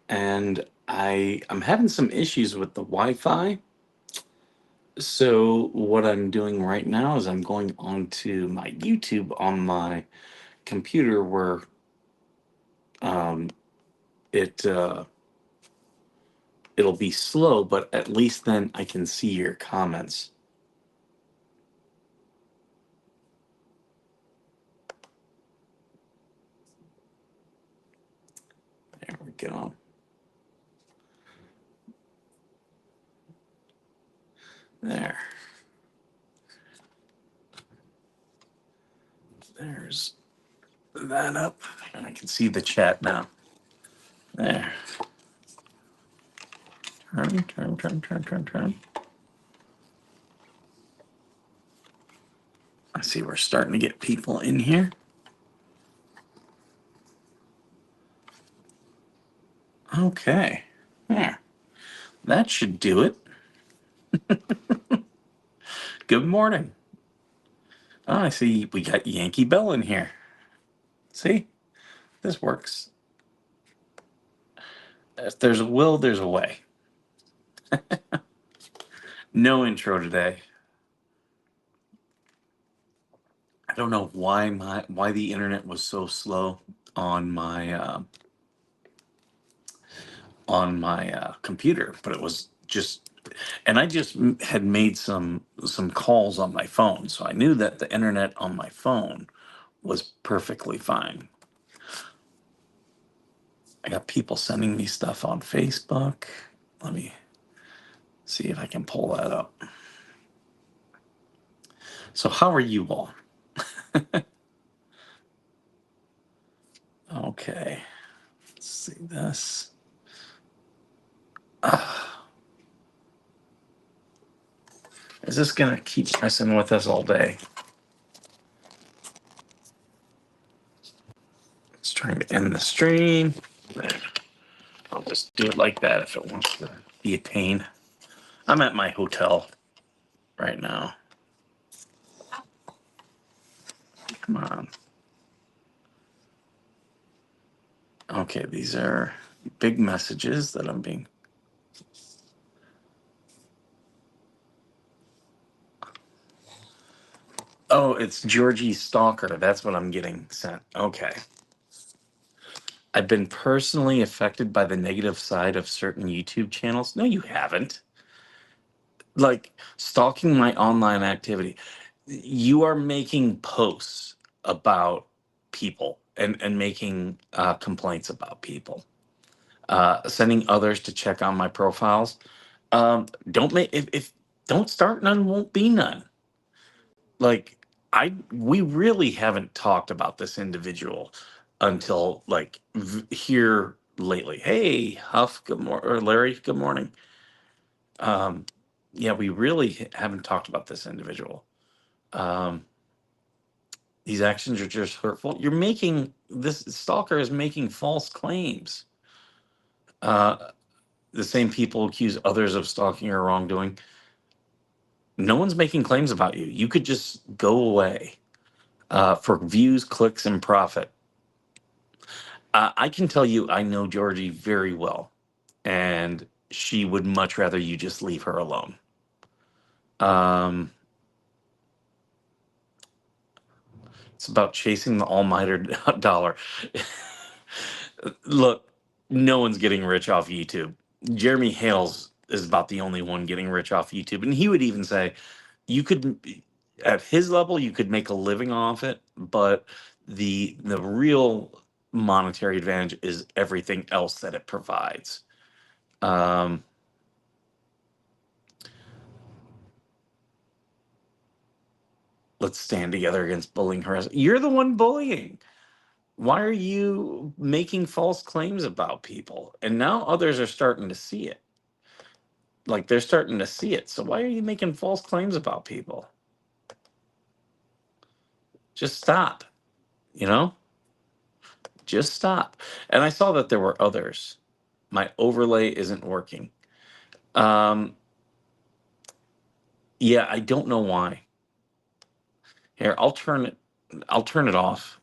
and I'm having some issues with the Wi-Fi. So what I'm doing right now is I'm going onto my YouTube on my computer where um, it it'll be slow, but at least then I can see your comments. There we go. There. There's that up, and I can see the chat now. There. Turn. I see we're starting to get people in here. Okay. There. That should do it. Good morning. Oh, I see we got Yankee Bell in here. See? This works. If there's a will, there's a way. No intro today. I don't know why the internet was so slow on my computer, but it was just, and I just had made some calls on my phone, so I knew that the internet on my phone was perfectly fine. I got people sending me stuff on Facebook. Let me see if I can pull that up. So how are you all? Okay, let's see this. Is this gonna keep messing with us all day? It's trying to end the stream. There. I'll just do it like that if it wants to be a pain. I'm at my hotel right now. Come on. Okay, these are big messages that I'm being. Oh, it's Georgie Stalker. That's what I'm getting sent. Okay. I've been personally affected by the negative side of certain YouTube channels. No, you haven't. Like stalking my online activity. You are making posts about people and making complaints about people, sending others to check on my profiles. Don't make if don't start none won't be none. Like we really haven't talked about this individual until like here lately. Hey, Huff, good morning, or Larry, good morning. Um, yeah, we really haven't talked about this individual. Um, these actions are just hurtful. You're making this stalker is making false claims. Uh, the same people accuse others of stalking or wrongdoing. No one's making claims about you. You could just go away for views, clicks, and profit. I can tell you, I know Georgie very well, and she would much rather you just leave her alone. It's about chasing the almighty dollar. Look, no one's getting rich off YouTube. Jeremy Hales is about the only one getting rich off YouTube, and he would even say you could, at his level, you could make a living off it, but the real monetary advantage is everything else that it provides. Um, let's stand together against bullying harassment. You're the one bullying. Why are you making false claims about people? And now others are starting to see it. Like they're starting to see it. So why are you making false claims about people? Just stop. You know? Just stop. And I saw that there were others. My overlay isn't working. Um yeah, I don't know why. Here, I'll turn it off.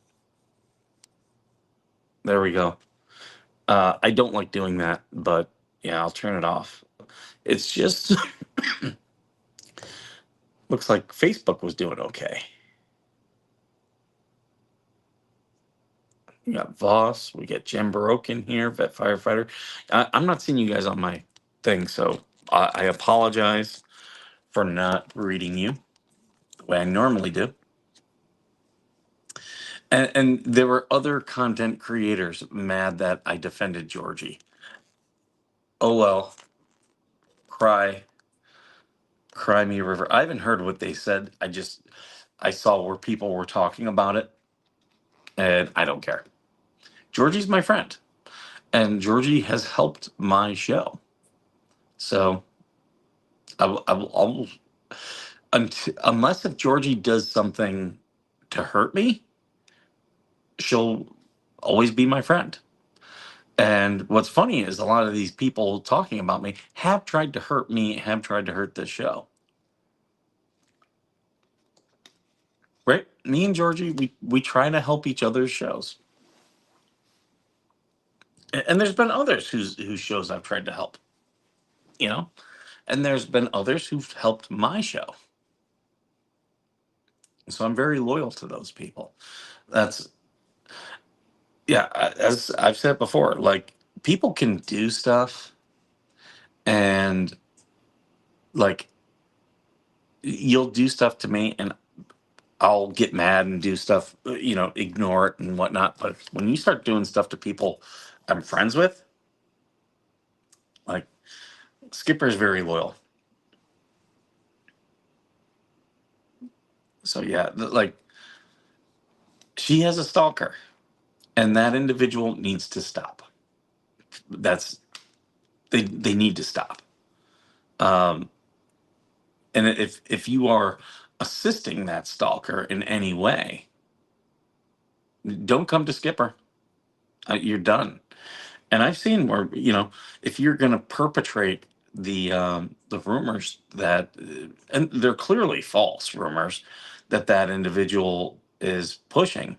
There we go. I don't like doing that, but yeah, I'll turn it off. It's just looks like Facebook was doing okay. We got Voss, we get Jim Baroque in here, vet firefighter. I'm not seeing you guys on my thing, so I apologize for not reading you the way I normally do. And there were other content creators mad that I defended Georgie. Oh well, cry, cry me a river. I haven't heard what they said. I saw where people were talking about it, and I don't care. Georgie's my friend, and Georgie has helped my show. So I will unless if Georgie does something to hurt me, she'll always be my friend. And what's funny is a lot of these people talking about me have tried to hurt me, have tried to hurt this show. Right? Me and Georgie, we try to help each other's shows. And there's been others whose shows I've tried to help, you know? And there's been others who've helped my show. So I'm very loyal to those people. That's yeah, as I've said before, like people can do stuff and like you'll do stuff to me and I'll get mad and do stuff, ignore it and whatnot. But when you start doing stuff to people I'm friends with, like Skipper's very loyal. So yeah, like she has a stalker, and that individual needs to stop. That's they need to stop. Um, and if you are assisting that stalker in any way, don't come to Skipper. You're done. And I've seen where if you're going to perpetrate the rumors that and they're clearly false rumors that individual is pushing,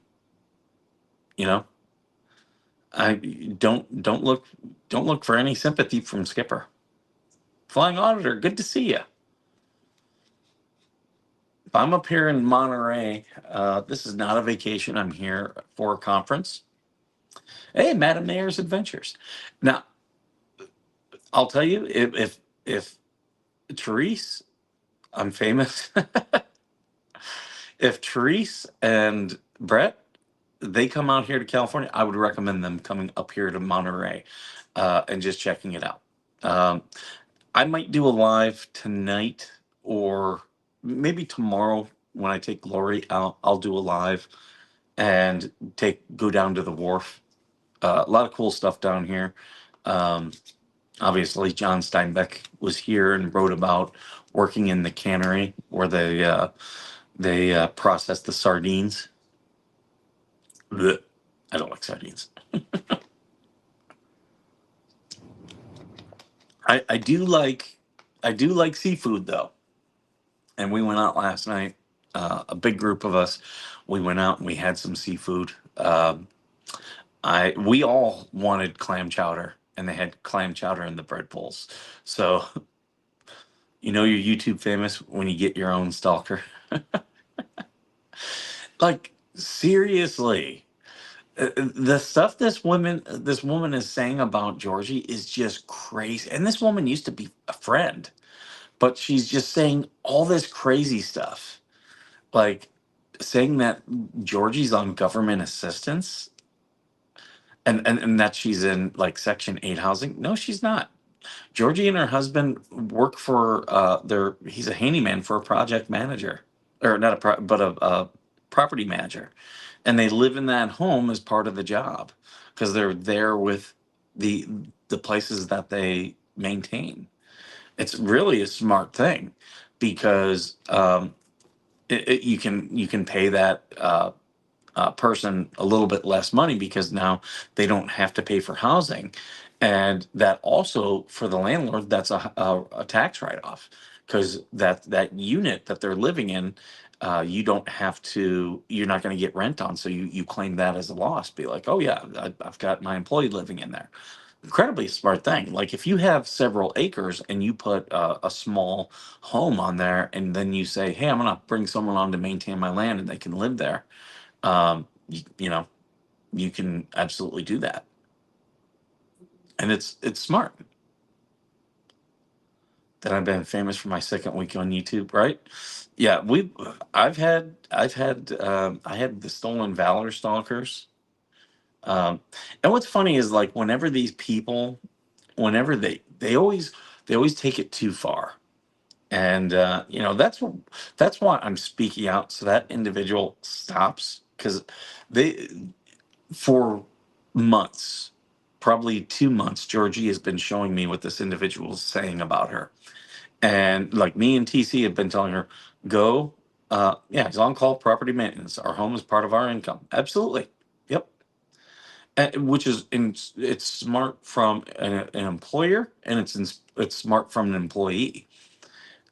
you know, I don't look for any sympathy from Skipper. Flying Auditor, good to see you. If I'm up here in Monterey, this is not a vacation. I'm here for a conference. Hey, Madam Mayor's Adventures. Now, I'll tell you, if Therese, I'm famous. If Therese and Brett, they come out here to California, I would recommend them coming up here to Monterey and just checking it out. Um, I might do a live tonight or maybe tomorrow when I take Lori out. I'll do a live and go down to the wharf. A lot of cool stuff down here. Um, Obviously, John Steinbeck was here and wrote about working in the cannery where they process the sardines. Blech. I don't like sardines. I do like seafood though, and we went out last night. A big group of us. We went out and we had some seafood. We all wanted clam chowder, and they had clam chowder in the bread bowls. So you're YouTube famous when you get your own stalker. Like seriously, the stuff this woman is saying about Georgie is just crazy. And this woman used to be a friend, but she's just saying all this crazy stuff, like saying that Georgie's on government assistance and that she's in like Section 8 housing. No, she's not. Georgie and her husband work for he's a handyman for a project manager, or not but a property manager, and they live in that home as part of the job because they're there with the the places that they maintain. It's really a smart thing because you can pay that person a little bit less money because now they don't have to pay for housing, and that also for the landlord that's a tax write off because that unit that they're living in You don't have to. You're not going to get rent on, so you claim that as a loss. Be like, oh yeah, I've got my employee living in there. Incredibly smart thing. Like if you have several acres and you put a small home on there, and then you say, hey, I'm going to bring someone on to maintain my land, and they can live there. You know, you can absolutely do that, and it's smart. That I've been famous for my second week on YouTube, right? Yeah, I had the Stolen Valor stalkers. Um, and what's funny is like whenever these people, whenever they always take it too far, and that's why I'm speaking out so that individual stops because they for months, probably 2 months, Georgie has been showing me what this individual is saying about her. And like me and TC have been telling her, go, yeah, it's on call property maintenance. Our home is part of our income. Absolutely. Yep. Which is it's smart from an employer and it's smart from an employee.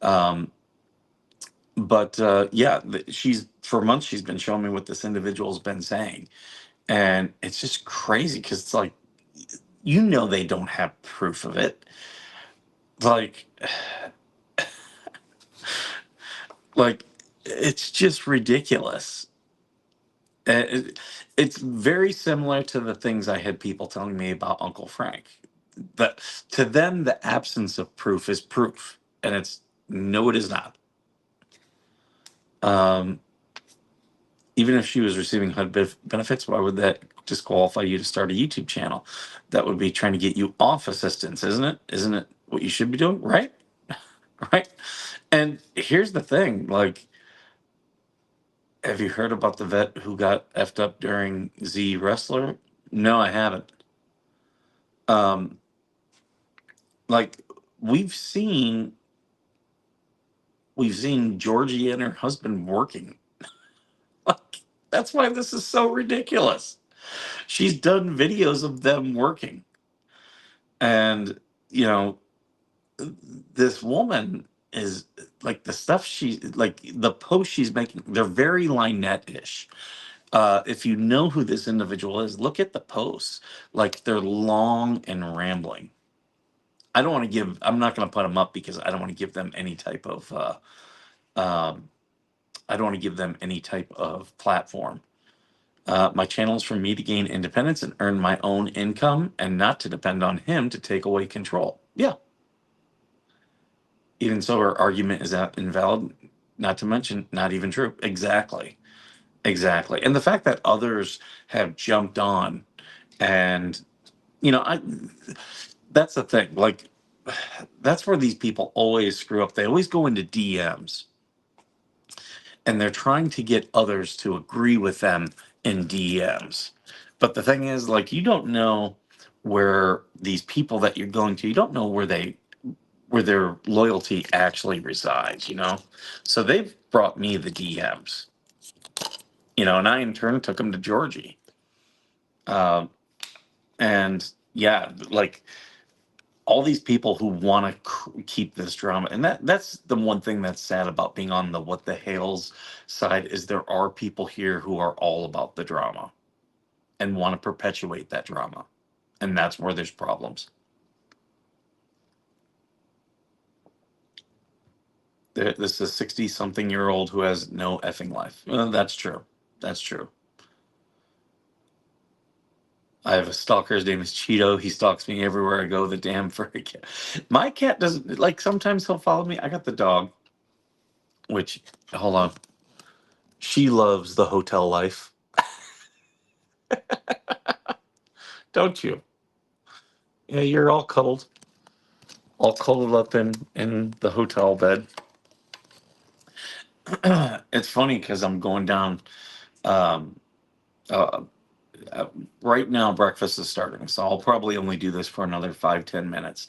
Um, but yeah, she's for months she's been showing me what this individual's been saying, and it's just crazy because it's like they don't have proof of it. Like like it's just ridiculous. It's very similar to the things I had people telling me about Uncle Frank. But to them, the absence of proof is proof, and it's no, it is not. Um, Even if she was receiving HUD benefits, why would that disqualify you to start a YouTube channel? That would be trying to get you off assistance, isn't it? Isn't it what you should be doing? Right? Right? And here's the thing, like, have you heard about the vet who got effed up during Z Wrestler? No, I haven't. Um, like we've seen we've seen Georgie and her husband working. Like that's why this is so ridiculous. She's done videos of them working, and you know this woman is like the stuff she like the posts she's making. They're very Lynette-ish. If you know who this individual is, look at the posts. Like they're long and rambling. I don't want to give. I'm not going to put them up because I don't want to give them any type of. Um, I don't want to give them any type of platform. My channel is for me to gain independence and earn my own income, and not to depend on him to take away control. Yeah. Even so, her argument is that invalid. Not to mention, not even true. Exactly. Exactly. And the fact that others have jumped on, and I that's the thing. Like that's where these people always screw up. They always go into DMs and they're trying to get others to agree with them in DMs. But the thing is, like, you don't know where these people that you're going to, you don't know where their loyalty actually resides, So they've brought me the DMs, and I in turn took them to Georgie. Um, and yeah, like all these people who want to keep this drama, and that's the one thing that's sad about being on the what the Hales side is there are people here who are all about the drama and want to perpetuate that drama, and that's where there's problems. This is a 60-something-year-old who has no effing life. That's true. That's true. I have a stalker. His name is Cheeto. He stalks me everywhere I go. The damn furry cat. My cat doesn't like. Sometimes he'll follow me. I got the dog, which hold on. She loves the hotel life, don't you? Yeah, you're all cuddled up in the hotel bed. It's funny because I'm going down. Um, uh, right now, breakfast is starting, so I'll probably only do this for another 5-10 minutes.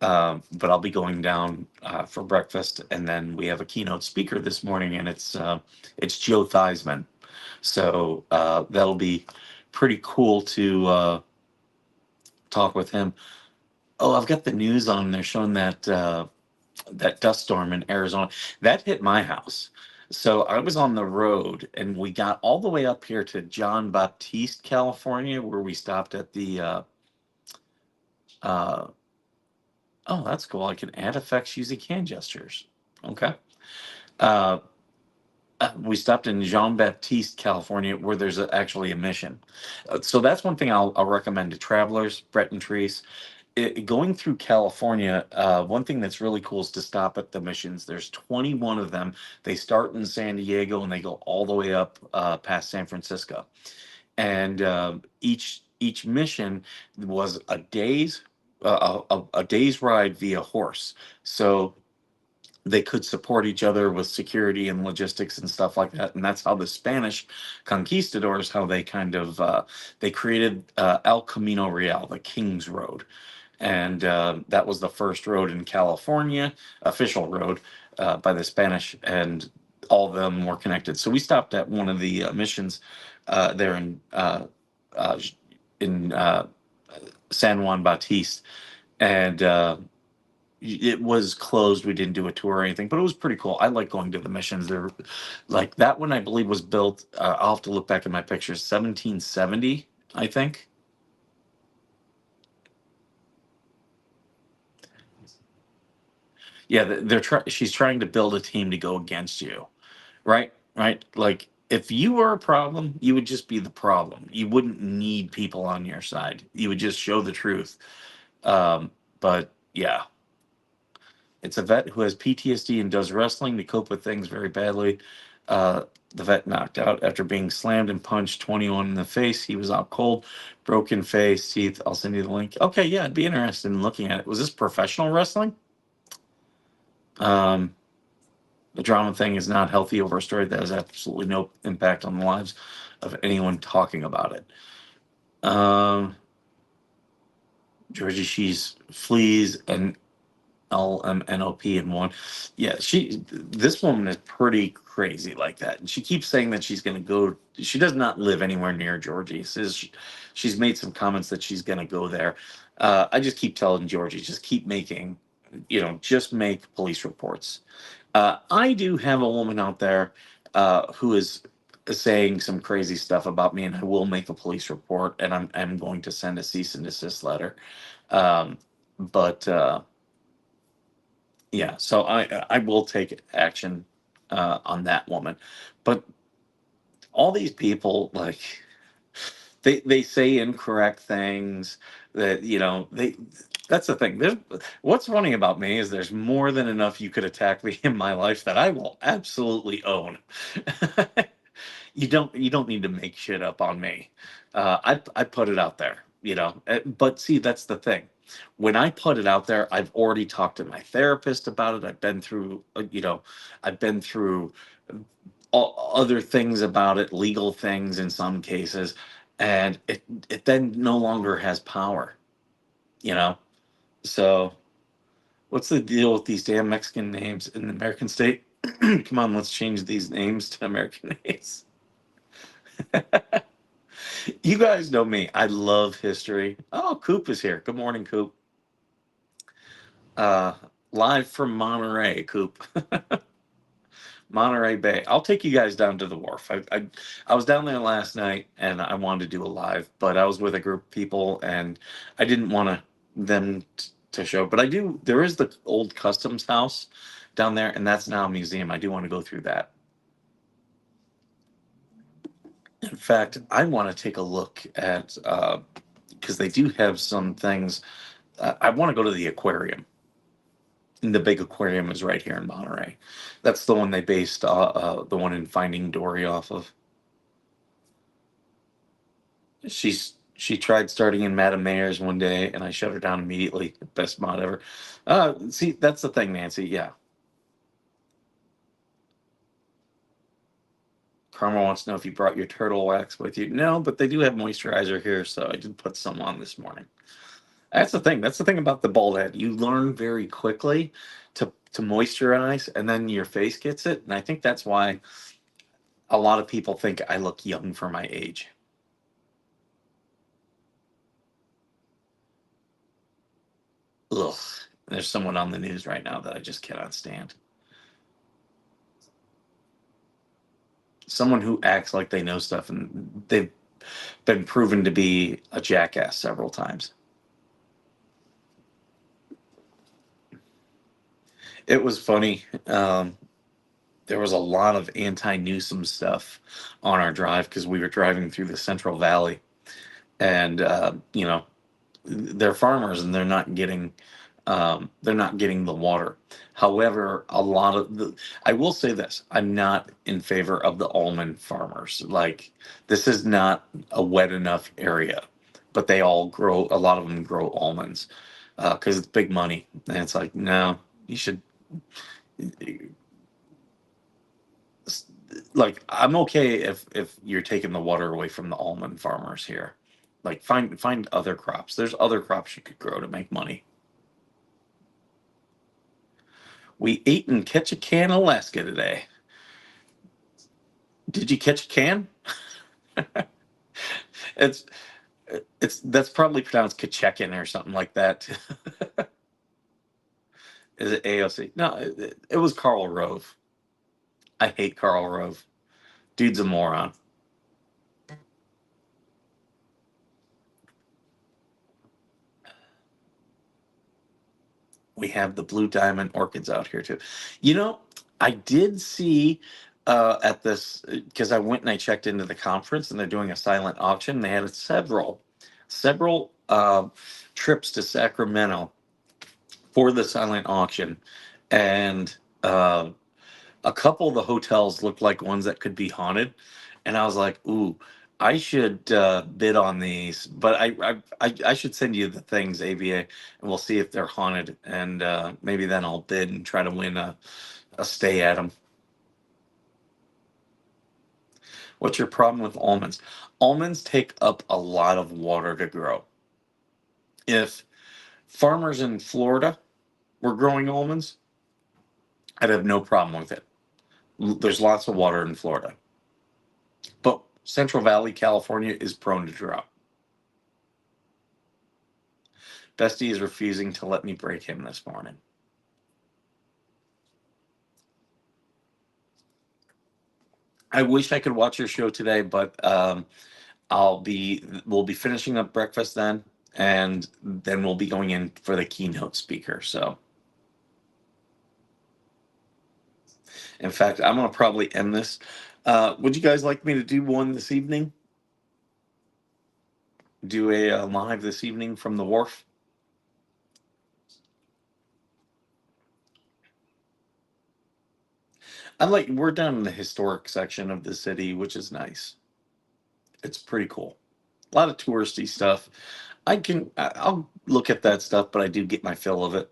But I'll be going down for breakfast, and then we have a keynote speaker this morning, and it's Joe Theismann. So that'll be pretty cool to talk with him. Oh, I've got the news on. They're showing that dust storm in Arizona that hit my house. So I was on the road, and we got all the way up here to John Baptiste, California, where we stopped at the. Uh, oh, that's cool. I can add effects using hand gestures. Okay. Uh, we stopped in Jean Baptiste, California, where there's actually a mission. So that's one thing I'll recommend to travelers, Brett and Trees. Going through California, one thing that's really cool is to stop at the missions. There's 21 of them. They start in San Diego and they go all the way up past San Francisco. And each mission was a day's ride via horse. So they could support each other with security and logistics and stuff like that. And that's how the Spanish conquistadors, how they kind of they created El Camino Real, the King's Road. And that was the first road in California, official road by the Spanish, and all of them were connected. So we stopped at one of the missions there uh, in San Juan Bautista, and it was closed. We didn't do a tour or anything, but it was pretty cool. I like going to the missions. They're like that one. I believe was built. I'll have to look back at my pictures. 1770, I think. Yeah, she's trying to build a team to go against you, right? Right. Like if you were a problem, you would just be the problem. You wouldn't need people on your side. You would just show the truth. But yeah, it's a vet who has PTSD and does wrestling to cope with things very badly. Uh, the vet knocked out after being slammed and punched 21 in the face. He was out cold, broken face, teeth. I'll send you the link. Okay, yeah, I'd be interested in looking at it. Was this professional wrestling? Um, the drama thing is not healthy over a story that has absolutely no impact on the lives of anyone talking about it. Georgie, she's fleas and LMNOP in one. Yeah, this woman is pretty crazy like that. And she keeps saying that she's going to go. She does not live anywhere near Georgie. She's made some comments that she's going to go there. I just keep telling Georgie, just keep making, just make police reports. I do have a woman out there who is saying some crazy stuff about me, and I will make a police report, and I'm going to send a cease and desist letter. But yeah, so I will take action on that woman. But all these people, like, they say incorrect things that they. That's the thing. What's funny about me is there's more than enough you could attack me in my life that I will absolutely own. You don't need to make shit up on me. I put it out there, But see, that's the thing. When I put it out there, I've already talked to my therapist about it. I've been through other things about it, legal things in some cases, and it then no longer has power, you know. So what's the deal with these damn Mexican names in the American state? Come on, let's change these names to American names. You guys know me. I love history. Oh, Coop is here. Good morning, Coop. Uh, Live from Monterey, Coop. Monterey Bay. I'll take you guys down to the wharf. I was down there last night and I wanted to do a live, but I was with a group of people and I didn't want them to show. But I do. There is the old customs house down there, and that's now a museum. I do want to go through that. In fact, I want to take a look at because they do have some things. I want to go to the aquarium. And the big aquarium is right here in Monterey. That's the one they based the one in Finding Dory off of. She tried starting in Madame Mayer's one day, and I shut her down immediately. Best mod ever. See, that's the thing, Nancy. Yeah, Karma wants to know if you brought your turtle wax with you. No, but they do have moisturizer here, so I did put some on this morning. That's the thing. That's the thing about the bald head. You learn very quickly to moisturize, and then your face gets it. And I think that's why a lot of people think I look young for my age. Ugh. There's someone on the news right now that I just cannot stand. someone who acts like they know stuff, and they've been proven to be a jackass several times. It was funny. There was a lot of anti-Newsom stuff on our drive because we were driving through the Central Valley, and they're farmers and they're not getting the water. However, a lot of the I will say this: I'm not in favor of the almond farmers. Like, this is not a wet enough area, but they all grow. A lot of them grow almonds because it's big money, and it's like, no, you should. Like, I'm okay if you're taking the water away from the almond farmers here. Like, find other crops. There's other crops you could grow to make money. We ate in Ketchikan, Alaska today. Did you catch a can? It's it's that's probably pronounced Ketchikan or something like that. Is it AOC? No, it was Karl Rove. I hate Karl Rove. Dude's a moron. We have the blue diamond orchids out here too. You know, I did see at this because I went and I checked into the conference and they're doing a silent auction. They had several trips to Sacramento for the silent auction, and uh, a couple of the hotels looked like ones that could be haunted, and I was like, "Ooh, I should bid on these." But I should send you the things, AVA, and we'll see if they're haunted, and maybe then I'll bid and try to win a stay at them. What's your problem with almonds? Almonds take up a lot of water to grow. If farmers in Florida were growing almonds, I'd have no problem with it. There's lots of water in Florida. But Central Valley, California is prone to drought. Bestie is refusing to let me break him this morning. I wish I could watch your show today, but we'll be finishing up breakfast then, and then we'll be going in for the keynote speaker. So, in fact, I'm gonna probably end this. Would you guys like me to do one this evening? Do a live this evening from the wharf? We're down in the historic section of the city, which is nice. It's pretty cool. A lot of touristy stuff. I'll look at that stuff, but I do get my fill of it.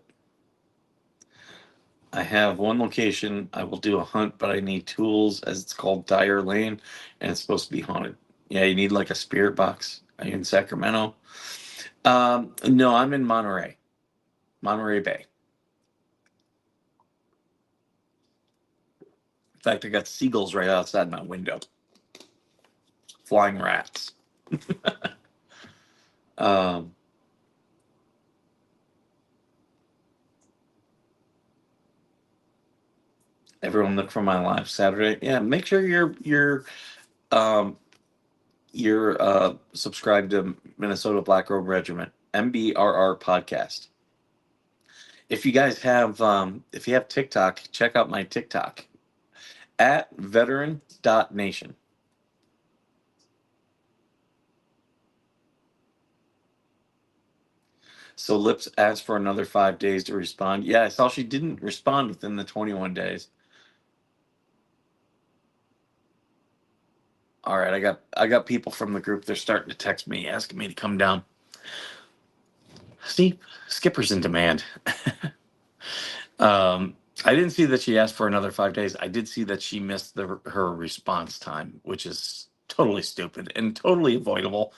I have one location. I will do a hunt, but I need tools, as it's called Dyer Lane, and it's supposed to be haunted. Yeah, you need like a spirit box. Are you in Sacramento? No, I'm in Monterey, Monterey Bay. In fact, I got seagulls right outside my window, flying rats. Um, Everyone look for my live Saturday. Yeah, make sure um you're subscribed to Minnesota Black Robe Regiment, MBRR podcast. If you have TikTok, check out my TikTok at veteran.nation. So Lips asked for another 5 days to respond. Yeah, I saw she didn't respond within the 21 days. All right, I got people from the group. They're starting to text me asking me to come down. See, Skipper's in demand. I didn't see that she asked for another 5 days. I did see that she missed her response time, which is totally stupid and totally avoidable.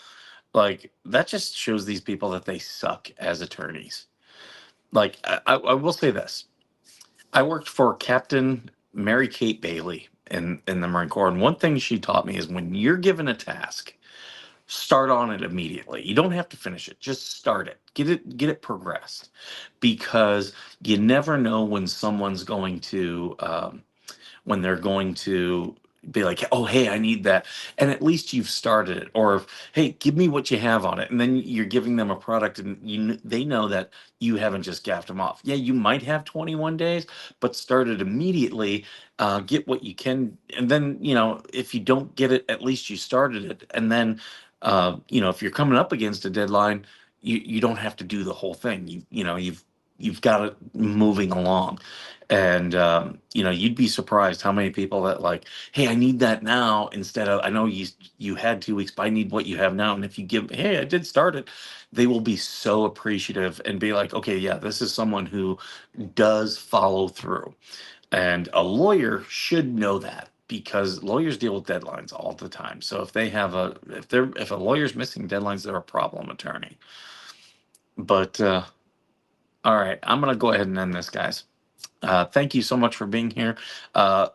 Like, that just shows these people that they suck as attorneys. Like, I will say this: I worked for Captain Mary Kate Bailey in the Marine Corps, and one thing she taught me is when you're given a task, start on it immediately. You don't have to finish it; just start it. Get it progressed, because you never know when someone's going to when they're going to be like, oh, hey, I need that. And at least you've started it. Or, hey, give me what you have on it. And then you're giving them a product and they know that you haven't just gaffed them off. Yeah, you might have 21 days, but start it immediately, get what you can. And then, if you don't get it, at least you started it. And then, if you're coming up against a deadline, you don't have to do the whole thing. You've got it moving along. And you'd be surprised how many people that like, hey, I need that now, instead of, I know you had 2 weeks, but I need what you have now. And if you give, hey, I did start it, they will be so appreciative and be like, okay, yeah, this is someone who does follow through. And a lawyer should know that, because lawyers deal with deadlines all the time. So if they have if a lawyer's missing deadlines, they're a problem attorney. But all right, I'm gonna go ahead and end this, guys. Thank you so much for being here. Uh,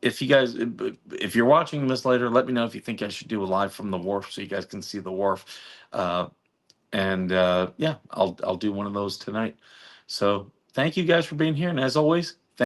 if you're watching this later, let me know if you think I should do a live from the wharf so you guys can see the wharf. Uh, and yeah, I'll do one of those tonight. So thank you guys for being here, and as always,